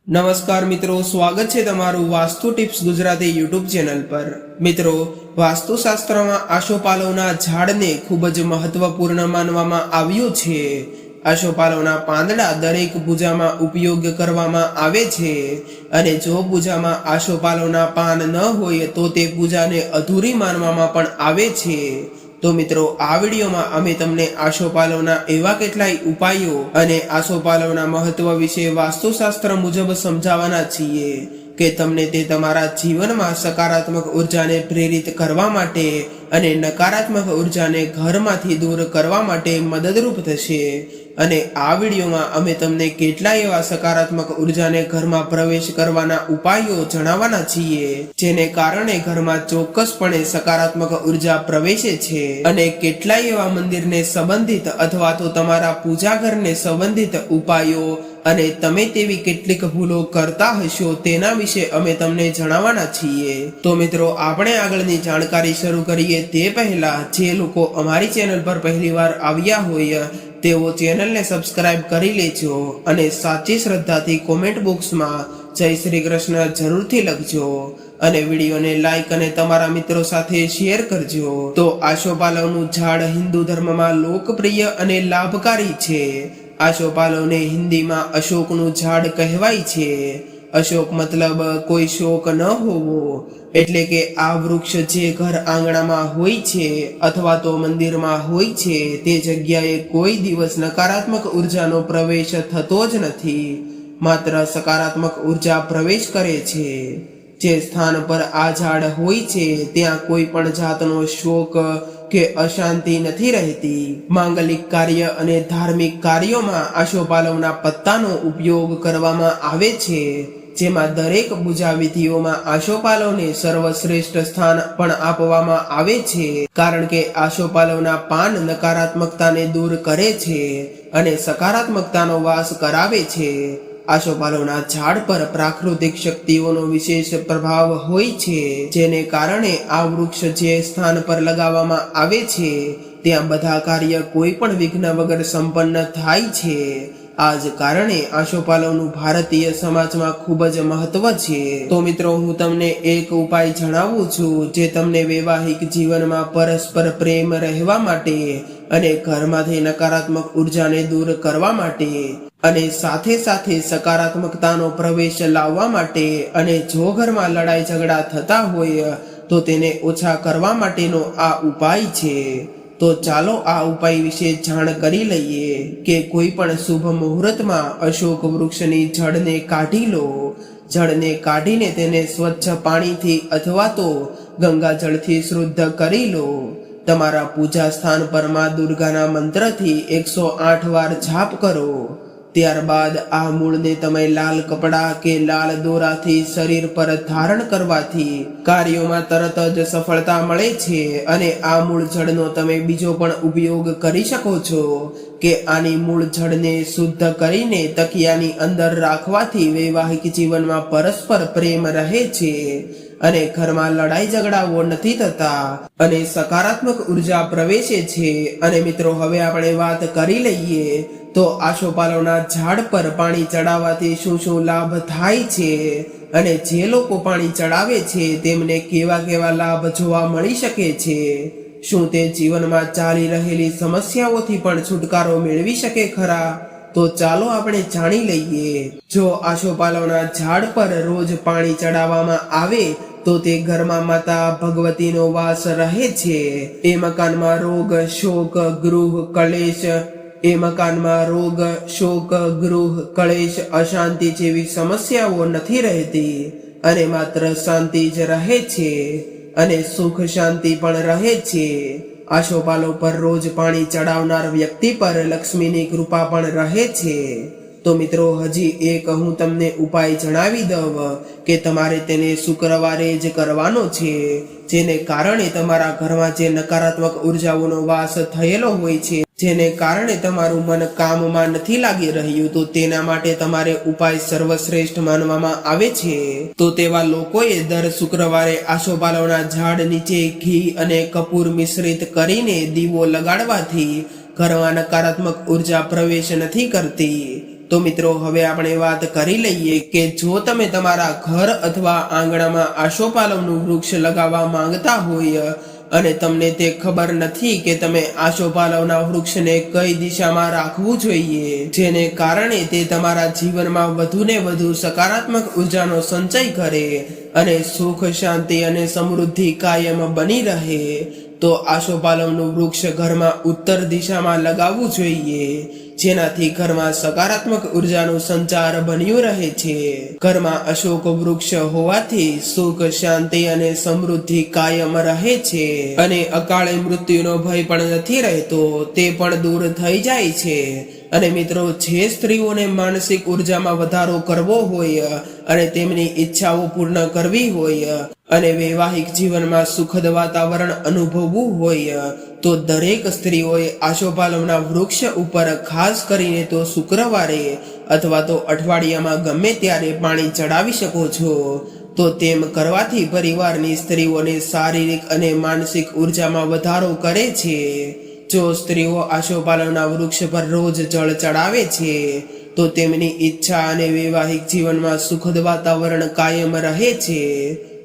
નમસ્કાર મિત્રો, સ્વાગત છે તમારું vastu tips Gujarati YouTube channel પર। મિત્રો, વાસ્તુશાસ્ત્રમાં આસોપાલવના ઝાડને ખૂબ જ મહત્વપૂર્ણ માનવામાં આવ્યું છે। આસોપાલવના પાંદડા દરેક પૂજામાં ઉપયોગ કરવામાં આવે છે અને જો પૂજામાં આસોપાલવના પાન ન હોય તો તે પૂજાને અધૂરી માનવામાં પણ આવે છે। તો મિત્રો, આ વિડીયોમાં અમે તમને આસોપાલવના એવા કેટલાય ઉપાયો અને આસોપાલવના મહત્વ વિશે વાસ્તુશાસ્ત્ર મુજબ સમજાવવાના છીએ કે તમને તે તમારા જીવનમાં સકારાત્મક ઉર્જાને પ્રેરિત કરવા માટે અને નકારાત્મક ઉર્જાને ઘરમાંથી દૂર કરવા માટે મદદરૂપ થશે। અને આ વિડીયોમાં અમે તમને કેટલાય એવા સકારાત્મક ઉર્જાને ઘરમાં પ્રવેશ કરવાના ઉપાયો જણાવવાના છીએ જેને કારણે ઘરમાં ચોક્કસપણે સકારાત્મક ઉર્જા પ્રવેશે છે અને કેટલાય એવા મંદિરને સંબંધિત અથવા તો તમારા પૂજા ઘરને સંબંધિત ઉપાયો અને તમે તેવી કેટલીક ભૂલો કરતા હશો તેના વિશે અમે તમને જણાવવાના છીએ। તો મિત્રો, આપણે આગળની જાણકારી શરૂ કરીએ તે પહેલા જે લોકો અમારી ચેનલ પર પહેલીવાર આવ્યા હોય તેઓ ચેનલને સબસ્ક્રાઇબ કરી લેજો અને સાચી શ્રદ્ધાથી કોમેન્ટ બોક્સમાં જય શ્રી કૃષ્ણ જરૂરથી લખજો અને વિડીયોને લાઈક અને તમારા મિત્રો સાથે શેર કરજો। તો આસોપાલવનું ઝાડ હિન્દુ ધર્મમાં લોકપ્રિય અને લાભકારી છે। આસોપાલવને હિન્દીમાં અશોકનું ઝાડ કહેવાય છે। અશોક મતલબ કોઈ શોક ન હોવો, એટલે કે આ વૃક્ષ જે ઘર આંગણામાં હોય છે અથવા તો મંદિરમાં હોય છે તે જગ્યાએ કોઈ દિવસ નકારાત્મક ઉર્જાનો પ્રવેશ થતો જ નથી, માત્ર સકારાત્મક ઉર્જા પ્રવેશ કરે છે। જે સ્થાન પર આ ઝાડ હોય છે ત્યાં કોઈ પણ જાતનો શોક કે અશાંતિ નથી રહેતી। માંગલિક કાર્ય અને ધાર્મિક કાર્યોમાં આસોપાલવના પત્તાનો ઉપયોગ કરવામાં આવે છે, જેમાં દરેક પૂજા વિધિઓમાં આસોપાલવને સર્વશ્રેષ્ઠ સ્થાન પણ આપવામાં આવે છે, કારણ કે આસોપાલવના પાન નકારાત્મકતાને દૂર કરે છે અને સકારાત્મકતાનો વાસ કરાવે છે। આસોપાલવના ઝાડ પર પ્રાકૃતિક શક્તિઓનો વિશેષ પ્રભાવ હોય છે, જેને કારણે આ વૃક્ષ જે સ્થાન પર લગાવવામાં આવે છે ત્યાં બધા કાર્ય કોઈ પણ વિઘ્ન વગર સંપન્ન થાય છે। આ જ કારણે આસોપાલવનું ભારતીય સમાજમાં ખૂબ જ મહત્વ છે। તો મિત્રો, હું તમને એક ઉપાય જણાવું છું જે તમને વૈવાહિક જીવનમાં પરસ્પર પ્રેમ રહેવા માટે અને ઘરમાંથી નકારાત્મક ઉર્જાને દૂર કરવા માટે અને સાથે સાથે સકારાત્મકતાનો પ્રવેશ લાવવા માટે અને જો ઘરમાં લડાઈ ઝઘડા થતા હોય તો તેને ઓછા કરવા માટેનો આ ઉપાય છે। તો ચાલો આ ઉપાય વિશે જાણ કરી લઈએ કે કોઈ પણ શુભ મુહૂર્તમાં અશોક વૃક્ષની જળને કાઢી લો। જળને કાઢીને તેને સ્વચ્છ પાણીથી અથવા તો ગંગાજળથી શુદ્ધ કરી લો। તમારા પૂજા સ્થાન પર માં દુર્ગાના મંત્રથી 108 વાર જાપ કરો। ત્યારબાદ આ મૂળને તમે લાલ કપડા કે લાલ દોરાથી શરીર પર ધારણ કરવાથી કાર્યોમાં તરત જ સફળતા મળે છે અને આ મૂળ જળનો તમે બીજો પણ ઉપયોગ કરી શકો છો કે આની મૂળ જળને શુદ્ધ કરીને તકિયાની અંદર રાખવાથી વૈવાહિક જીવનમાં પરસ્પર પ્રેમ રહે છે અને ઘરમાં લડાઈ ઝઘડાઓ નથી થતા અને સકારાત્મક ઉર્જા પ્રવેશે છે। અને મિત્રો, હવે આપણે વાત કરી લઈએ તો આસોપાલવના ઝાડ પર પાણી ચડાવવાથી શું શું લાભ થાય છે અને જે લોકો પાણી ચડાવે છે તેમને કેવા કેવા લાભ જોવા મળી શકે છે। શું તે જીવનમાં ચાલી રહેલી સમસ્યાઓથી પણ છુટકારો મેળવી શકે ખરા? તો ચાલો આપણે જાણી લઈએ। જો આસોપાલવના ઝાડ પર રોજ પાણી ચડાવવામાં આવે તો તે ઘરમાં માતા ભગવતીનો વાસ રહે છે। એ મકાનમાં રોગ, શોક, ગૃહ કલેશ અશાંતિ જેવી સમસ્યાઓ નથી રહેતી અને માત્ર શાંતિ જ રહે છે અને સુખ શાંતિ પણ રહે છે। આસોપાલવ પર રોજ પાણી ચડાવનાર વ્યક્તિ પર લક્ષ્મીની કૃપા પણ રહે છે। તો મિત્રો, હજી એક હું તમને ઉપાય જણાવી દઉં કે તમારે તેને શુક્રવારે જ કરવાનો છે, જેને કારણે તમારા ઘરમાં જે નકારાત્મક ઉર્જાઓનો વાસ થયેલો હોય છે, જેને કારણે તમારું મન કામમાં નથી લાગી રહ્યું, તો તેના માટે તમારે ઉપાય સર્વશ્રેષ્ઠ માનવામાં આવે છે। તો તેવા લોકોએ દર શુક્રવારે આસોપાલવના ઝાડ નીચે ઘી અને કપૂર મિશ્રિત કરીને દીવો લગાડવાથી ઘરમાં નકારાત્મક ઉર્જા પ્રવેશ નથી કરતી। તો મિત્રો હવે આપણે વાત કરી લઈએ કે જો તમે તમારા ઘર અથવા આંગણામાં આસોપાલવનું વૃક્ષ લગાવવા માંગતા હોય અને તમને તે ખબર નથી કે તમે આસોપાલવના વૃક્ષને કઈ દિશામાં રાખવું જોઈએ, જેને કારણે તે તમારા જીવનમાં વધુને વધુ સકારાત્મક ઉર્જાનો સંચય કરે અને સુખ, શાંતિ અને સમૃદ્ધિ કાયમ બની રહે, તો આસોપાલવનું વૃક્ષ ઘરમાં ઉત્તર દિશામાં લગાવવું જોઈએ, જેનાથી ઘરમાં સકારાત્મક ઉર્જાનો સંચાર બન્યો રહે છે. ઘરમાં અશોક વૃક્ષ હોવાથી સુખ, શાંતિ અને સમૃદ્ધિ કાયમ રહે છે અને અકાળે મૃત્યુનો ભય પણ નથી રહેતો, તે પણ દૂર થઈ જાય છે. અને મિત્રો, જે સ્ત્રીઓને માનસિક ઉર્જામાં વધારો કરવો હોય અને તેમની ઈચ્છાઓ પૂર્ણ કરવી હોય અને વૈવાહિક જીવનમાં સુખદ વાતાવરણ અનુભવવું હોય તો દરેક સ્ત્રીઓએ આસોપાલવના વૃક્ષ ઉપર ખાસ કરીને તો શુક્રવારે અથવા તો અઠવાડિયામાં ગમે ત્યારે પાણી ચડાવી શકો છો. તો તેમ કરવાથી પરિવારની સ્ત્રીઓને શારીરિક અને માનસિક ઉર્જામાં વધારો કરે છે. જો સ્ત્રીઓ આસોપાલવના વૃક્ષ પર રોજ જળ ચડાવે છે તો તેમની ઈચ્છા અને વૈવાહિક જીવનમાં સુખદ વાતાવરણ કાયમ રહે છે.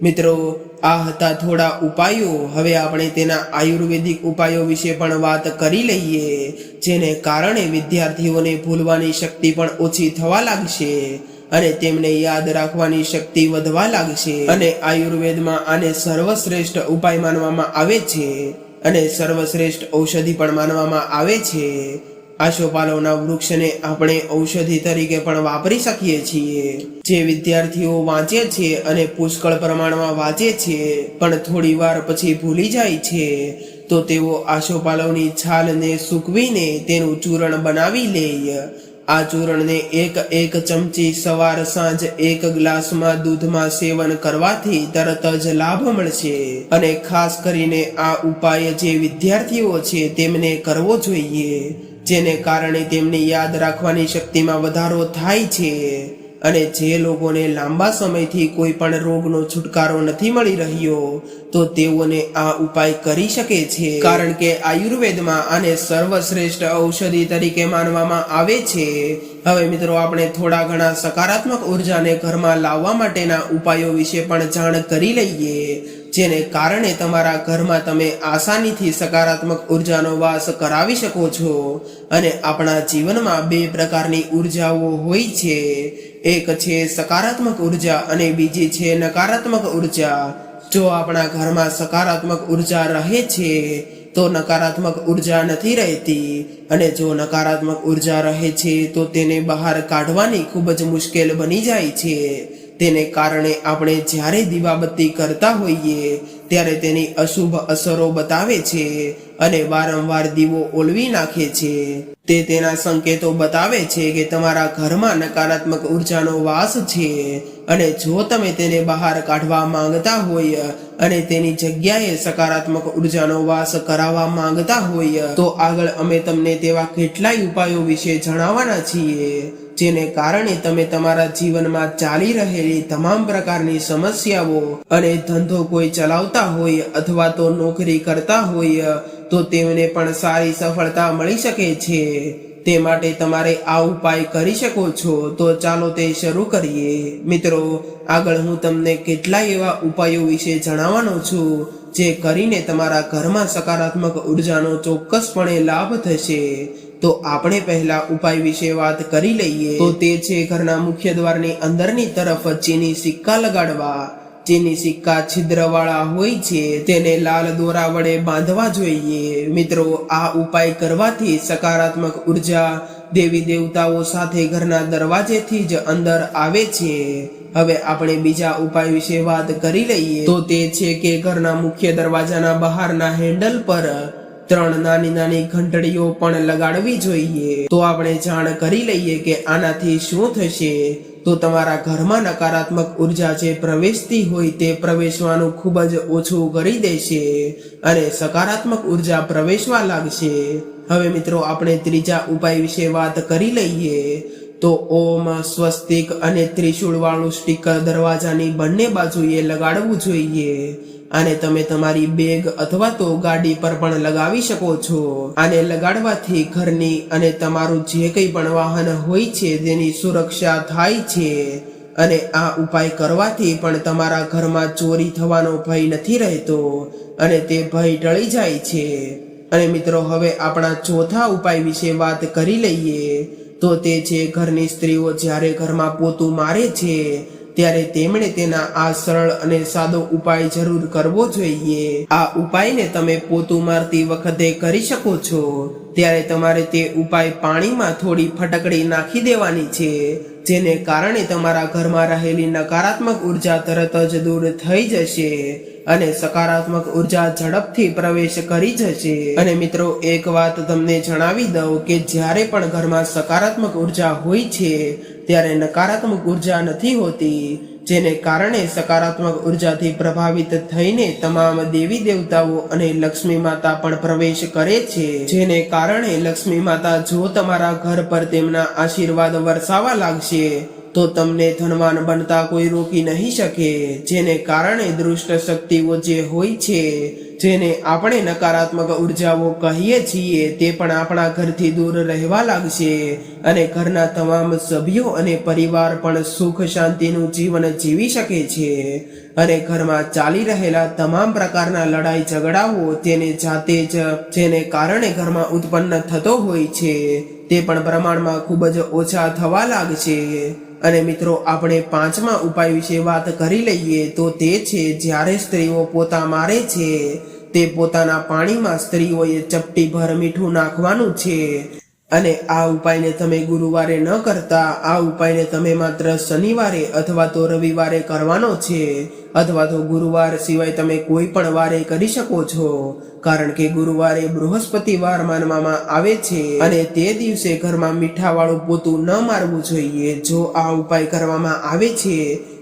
મિત્રો, આ હતા થોડા ઉપાયો. હવે આપણે તેના આયુર્વેદિક ઉપાયો વિશે પણ વાત કરી લઈએ, જેને કારણે વિદ્યાર્થીઓને ભૂલવાની શક્તિ પણ ઓછી થવા લાગશે અને તેમને યાદ રાખવાની શક્તિ વધવા લાગશે. અને આયુર્વેદમાં આને સર્વશ્રેષ્ઠ ઉપાય માનવામાં આવે છે અને સર્વશ્રેષ્ઠ ઔષધિ પણ માનવામાં આવે છે. આસોપાલવના વૃક્ષને આપણે ઔષધિ તરીકે પણ વાપરી શકીએ છીએ. જે વિદ્યાર્થીઓ વાંચે છે અને પુષ્કળ પ્રમાણમાં વાંચે છે પણ થોડી વાર પછી ભૂલી જાય છે, તો તેઓ આસોપાલવની છાલને સૂકવીને તેનું ચૂર્ણ બનાવી લે. આ ચૂર્ણને એક ચમચી સવાર સાંજ 1 ગ્લાસમાં દૂધમાં સેવન કરવાથી તરત જ લાભ મળશે. અને ખાસ કરીને આ ઉપાય જે વિદ્યાર્થીઓ છે તેમને કરવો જોઈએ, જેને કારણે તેમની યાદ રાખવાની શક્તિમાં વધારો થાય છે. અને જે લોકોને લાંબા સમયથી કોઈ પણ રોગનો છુટકારો નથી મળી રહ્યો તો તેઓને આ ઉપાય કરી શકે છે, કારણ કે આયુર્વેદમાં આને સર્વશ્રેષ્ઠ ઔષધિ તરીકે માનવામાં આવે છે. હવે મિત્રો, આપણે થોડા ઘણા સકારાત્મક ઉર્જાને ઘરમાં લાવવા માટેના ઉપાયો વિશે પણ જાણ કરી લઈએ, જેને કારણે તમારા ઘરમાં તમે આસાનીથી સકારાત્મક ઉર્જાનો વાસ કરાવી શકો છો. અને આપણા જીવનમાં 2 પ્રકારની ઉર્જાઓ હોય છે. એક છે સકારાત્મક ઉર્જા અને બીજી છે નકારાત્મક ઉર્જા. જો આપણા ઘરમાં સકારાત્મક ઉર્જા રહે છે તો નકારાત્મક ઉર્જા નથી રહેતી, અને જો નકારાત્મક ઉર્જા રહે છે તો તેને બહાર કાઢવાની ખૂબ જ મુશ્કેલ બની જાય છે. તેને કારણે આપણે જ્યારે દીવાબત્તી કરતા હોઈએ ત્યારે તેની અશુભ અસરો બતાવે છે અને વારંવાર દીવો ઓલવી નાખે છે. તે તેના સંકેતો બતાવે છે કે તમારા ઘરમાં નકારાત્મક ઉર્જાનો વાસ છે, અને જો તમે તેને બહાર કાઢવા માંગતા હોય અને તેની જગ્યાએ સકારાત્મક ઉર્જાનો વાસ કરાવવા માંગતા હોય તો આગળ અમે તમને તેવા કેટલાય ઉપાયો વિશે જણાવવાના છીએ, જેને કારણે તમે તમારા જીવનમાં ચાલી રહેલી તમામ પ્રકારની સમસ્યાઓ અને ધંધો કોઈ ચલાવતા હોય અથવા તો નોકરી કરતા હોય તો તેમને પણ સારી સફળતા મળી શકે છે. તે માટે તમારે આ ઉપાય કરી શકો છો. તો ચાલો તે શરૂ કરીએ. મિત્રો, આગળ હું તમને કેટલાય એવા ઉપાયો વિશે જણાવવાનો છું જે કરીને તમારા ઘરમાં સકારાત્મક ઉર્જાનો ચોક્કસપણે લાભ થશે. તો આપણે પહેલા ઉપાય વિશે વાત કરી લઈએ. તો તે છે ઘરના મુખ્ય દ્વારની અંદરની તરફ ચીની સિક્કા લગાડવા. ચીની સિક્કા છિદ્રવાળા હોય છે, તેને લાલ દોરા વડે બાંધવા જોઈએ. મિત્રો, આ ઉપાય કરવાથી સકારાત્મક ઉર્જા દેવી દેવતાઓ સાથે ઘરના દરવાજેથી જ અંદર આવે છે. હવે આપણે બીજા ઉપાય વિશે વાત કરી લઈએ. તો તે છે કે ઘરના મુખ્ય દરવાજાના બહારના હેન્ડલ પર 3 નાની નાની ઘંટડીઓ પણ લગાડવી જોઈએ. તો આપણે જાણ કરી લઈએ કે આનાથી શું થશે. તો તમારા ઘરમાં નકારાત્મક ઉર્જા જે પ્રવેશતી હોય તે પ્રવેશવાનું ખૂબ જ ઓછું કરી દેશે અને સકારાત્મક ઉર્જા પ્રવેશવા લાગશે. હવે મિત્રો, આપણે ત્રીજા ઉપાય વિશે વાત કરી લઈએ. તો ઓમ, સ્વસ્તિક અને ત્રિશૂળ વાળું સ્ટીકર દરવાજાની બંને બાજુએ લગાડવું જોઈએ. આને તમે તમારી બેગ અથવા તો ગાડી પર પણ લગાવી શકો છો. આને લગાડવાથી ઘરની અને તમારું જે કંઈ પણ વાહન હોય છે તેની સુરક્ષા થાય છે. અને આ ઉપાય કરવાથી પણ તમારા ઘરમાં ચોરી થવાનો ભય નથી રહેતો અને તે ભય ટળી જાય છે. અને મિત્રો, હવે આપણા ચોથા ઉપાય વિશે વાત કરી લઈએ. તો તે છે, ઘરની સ્ત્રીઓ જ્યારે ઘરમાં પોતું મારે છે ત્યારે તેમણે તેના આ સરળ અને સાદો ઉપાય જરૂર કરવો જોઈએ. આ ઉપાયને તમે પોતું મારતી વખતે કરી શકો છો. ત્યારે તમારે તે ઉપાય પાણીમાં થોડી ફટકડી નાખી દેવાની છે, જેને કારણે તમારા ઘરમાં રહેલી નકારાત્મક ઉર્જા તરત જ દૂર થઈ જશે અને સકારાત્મક ઉર્જા ઝડપથી પ્રવેશ કરી જશે. અને મિત્રો, એક વાત તમને જણાવી દઉં કે જ્યારે પણ ઘરમાં સકારાત્મક ઉર્જા હોય છે ત્યારે નકારાત્મક ઉર્જા નથી હોતી, જેને કારણે સકારાત્મક ઉર્જાથી પ્રભાવિત થઈને તમામ દેવી દેવતાઓ અને લક્ષ્મી માતા પણ પ્રવેશ કરે છે. જેને કારણે લક્ષ્મી માતા જો તમારા ઘર પર તેમના આશીર્વાદ વરસાવા લાગશે તો તમને ધનવાન બનતા કોઈ રોકી નહીં શકે. જેને કારણે દુષ્ટ શક્તિઓ જે હોય છે, જેને આપણે નકારાત્મક ઉર્જાઓ કહીએ છીએ, તે પણ આપણા ઘરથી દૂર રહેવા લાગશે અને ઘરના તમામ સભ્યો અને પરિવાર પણ સુખ શાંતિનું જીવન જીવી શકે છે. અને ઘરમાં ચાલી રહેલા તમામ પ્રકારના લડાઈ ઝઘડાઓ તેને જાતે જ જેને કારણે ઘરમાં ઉત્પન્ન થતો હોય છે તે પણ પ્રમાણમાં ખૂબ જ ઓછા થવા લાગશે. અને મિત્રો, આપણે પાંચમા ઉપાય વિશે વાત કરી લઈએ. તો તે છે, જ્યારે સ્ત્રીઓ પોતા મારે છે તે પોતાના પાણીમાં સ્ત્રીઓએ ચપટી ભર મીઠું નાખવાનું છે. અને આ ઉપાયને તમે ગુરુવારે ન કરતા, આ ઉપાયને તમે માત્ર શનિવારે અથવા તો રવિવારે કરવાનો છે, અથવા તો ગુરુવાર સિવાય તમે કોઈ પણ વારે કરી શકો છો. કારણ કે ગુરુવારે બૃહસ્પતિવાર માનવામાં આવે છે અને તે દિવસે ઘરમાં મીઠાવાળું પોતું ન મારવું જોઈએ. જો આ ઉપાય કરવામાં આવે છે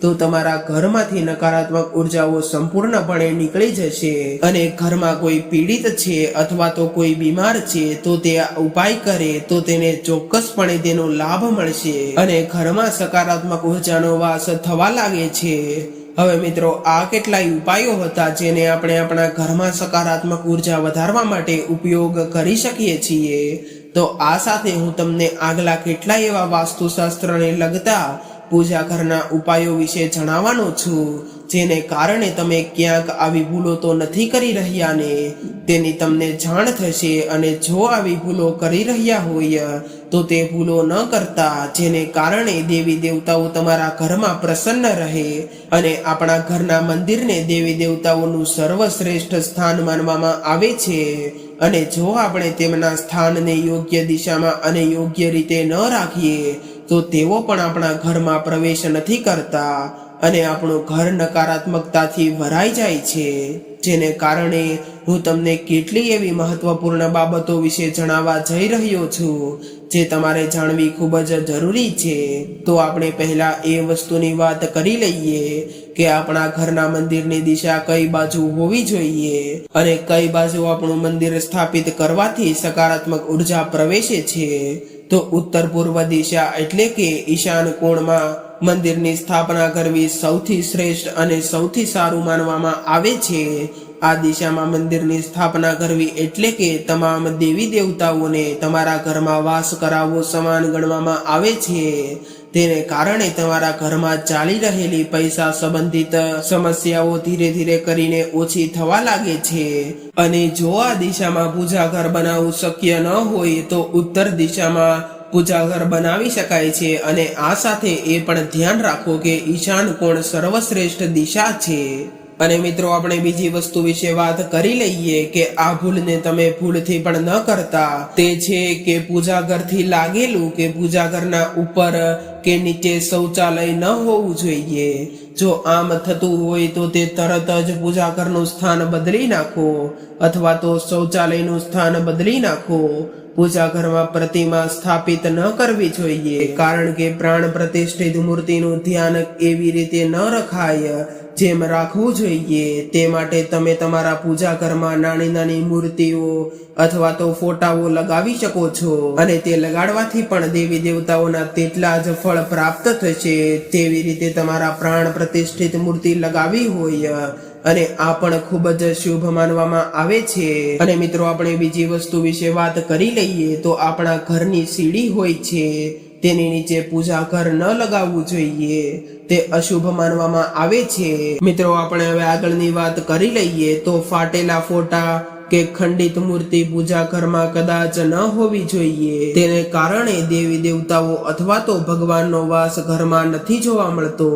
તો તમારા ઘરમાંથી નકારાત્મક ઉર્જાઓ સંપૂર્ણપણે નીકળી જશે. અને ઘરમાં કોઈ પીડિત છે અથવા તો કોઈ બીમાર છે તો તે આ ઉપાય કરે તો તેને ચોક્કસપણે તેનો લાભ મળશે અને ઘરમાં સકારાત્મક ઉર્જાનો વાસ થવા લાગે છે. હવે મિત્રો, આ કેટલાય ઉપાયો હતા જેને આપણે આપણા ઘરમાં સકારાત્મક ઉર્જા વધારવા માટે ઉપયોગ કરી શકીએ છીએ. તો આ સાથે હું તમને આગલા કેટલાય એવા વાસ્તુશાસ્ત્રને લગતા પૂજા ઘરના ઉપાયો વિશે જણાવવાનો છું, જેને કારણે તમે ક્યાંક આવી ભૂલો તો નથી કરી રહ્યા ને તેની તમને જાણ થશે. અને જો આવી ભૂલો કરી રહ્યા હોય તો તે ભૂલો ન કરતા, જેને કારણે દેવી દેવતાઓ તમારા ઘરમાં પ્રસન્ન રહે. અને આપણા ઘરના મંદિરને દેવી દેવતાઓનું સર્વશ્રેષ્ઠ સ્થાન માનવામાં આવે છે. અને જો આપણે તેમના સ્થાનને યોગ્ય દિશામાં અને યોગ્ય રીતે ન રાખીએ તો તેઓ પણ આપણા ઘરમાં પ્રવેશ નથી કરતા અને આપણું ઘર નકારાત્મકતાથી ભરાઈ જાય છે. જેને કારણે હું તમને કેટલી એવી મહત્વપૂર્ણ બાબતો વિશે જણાવવા જઈ રહ્યો છું જે તમારે જાણવી ખૂબ જ જરૂરી છે. તો આપણે પહેલા એ વસ્તુની વાત કરી લઈએ કે આપણા ઘરના મંદિરની દિશા કઈ બાજુ હોવી જોઈએ અને કઈ બાજુ આપણું મંદિર સ્થાપિત કરવાથી સકારાત્મક ઉર્જા પ્રવેશે છે. તો ઉત્તર પૂર્વ દિશા એટલે કે ઈશાન કોણમાં મંદિરની સ્થાપના કરવી સૌથી શ્રેષ્ઠ અને સૌથી સારું માનવામાં આવે છે. આ દિશામાં મંદિરની સ્થાપના કરવી એટલે કે તમામ દેવી દેવતાઓને તમારા ઘરમાં વાસ કરાવવો સમાન ગણવામાં આવે છે. તેને કારણે તમારા ઘરમાં ચાલી રહેલી પૈસા સંબંધિત સમસ્યાઓ ધીરે ધીરે કરીને ઓછી થવા લાગે છે. અને જો આ દિશામાં પૂજા ઘર બનાવવું શક્ય ન હોય તો ઉત્તર દિશામાં પૂજા ઘર બનાવી શકાય છે. અને આ સાથે એ પણ ધ્યાન રાખો કે ઈશાન કોણ સર્વશ્રેષ્ઠ દિશા છે. અને મિત્રો, આપણે બીજી વસ્તુ વિશે વાત કરી લઈએ કે આ ભૂલને તમે ભૂલથી પણ ન કરતા. તે છે કે પૂજા ઘરથી લાગેલું કે પૂજા ઘરના ઉપર કે નીચે શૌચાલય ન હોવું જોઈએ. જો આમ થતું હોય તો તે તરત જ પૂજા ઘરનું સ્થાન બદલી નાખો અથવા તો શૌચાલયનું સ્થાન બદલી નાખો. પૂજા ઘરમાં પ્રતિમા સ્થાપિત ન કરવી જોઈએ, કારણ કે પ્રાણ પ્રતિષ્ઠિત મૂર્તિનું ધ્યાન એવી રીતે ન રખાય જેમ રાખવું જોઈએ. તે માટે તમે તમારા પૂજા ઘરમાં નાની નાની મૂર્તિઓ અથવા તો ફોટાઓ લગાવી શકો છો અને તે લગાડવાથી પણ દેવી દેવતાઓના તેટલા જ ફળ પ્રાપ્ત થશે તેવી રીતે તમારા પ્રાણ પ્રતિષ્ઠિત મૂર્તિ લગાવી હોય અને આ પણ ખૂબ જ શુભ માનવામાં આવે છે। અને મિત્રો આપણે બીજી વસ્તુ વિશે વાત કરી લઈએ તો આપણા ઘરની સીડી હોય છે તેની નીચે પૂજા ઘર ન લગાવવું જોઈએ, તે અશુભ માનવામાં આવે છે। મિત્રો આપણે હવે આગળની વાત કરી લઈએ તો ફાટેલા ફોટા કે ખંડિત મૂર્તિ પૂજા ઘરમાં કદાચ ન હોવી જોઈએ, તેને કારણે દેવી દેવતાઓ અથવા તો ભગવાનનો વાસ ઘરમાં નથી જોવા મળતો।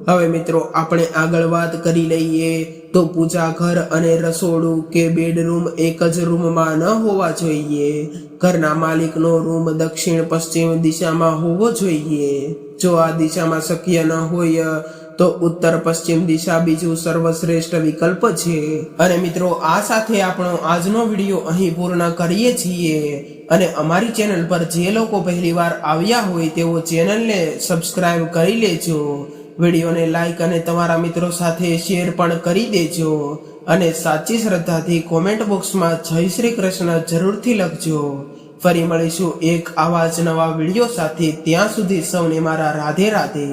હવે મિત્રો આપણે આગળ વાત કરી લઈએ તો પૂજા ઘર અને રસોડું કે બેડરૂમ એક જ રૂમમાં ન હોવા જોઈએ। ઘરના માલિકનો રૂમ દક્ષિણ પશ્ચિમ દિશામાં હોવો જોઈએ। જો આ દિશામાં શક્ય ન હોય તો ઉત્તર પશ્ચિમ દિશા બીજું સર્વશ્રેષ્ઠ વિકલ્પ છે। અને મિત્રો આ સાથે આપણો આજનો વિડીયો અહીં પૂર્ણ કરીએ છીએ। અને અમારી ચેનલ પર જે લોકો પહેલીવાર આવ્યા હોય તેઓ ચેનલને સબસ્ક્રાઇબ કરી લેજો, વિડીયોને લાઈક અને તમારા મિત્રો સાથે શેર પણ કરી દેજો અને સાચી શ્રદ્ધાથી કોમેન્ટ બોક્સમાં જય શ્રી કૃષ્ણ જરૂરથી લખજો। ફરી મળીશું એક આવા જ નવા વિડીયો સાથે, ત્યાં સુધી સૌને મારા રાધે રાધે।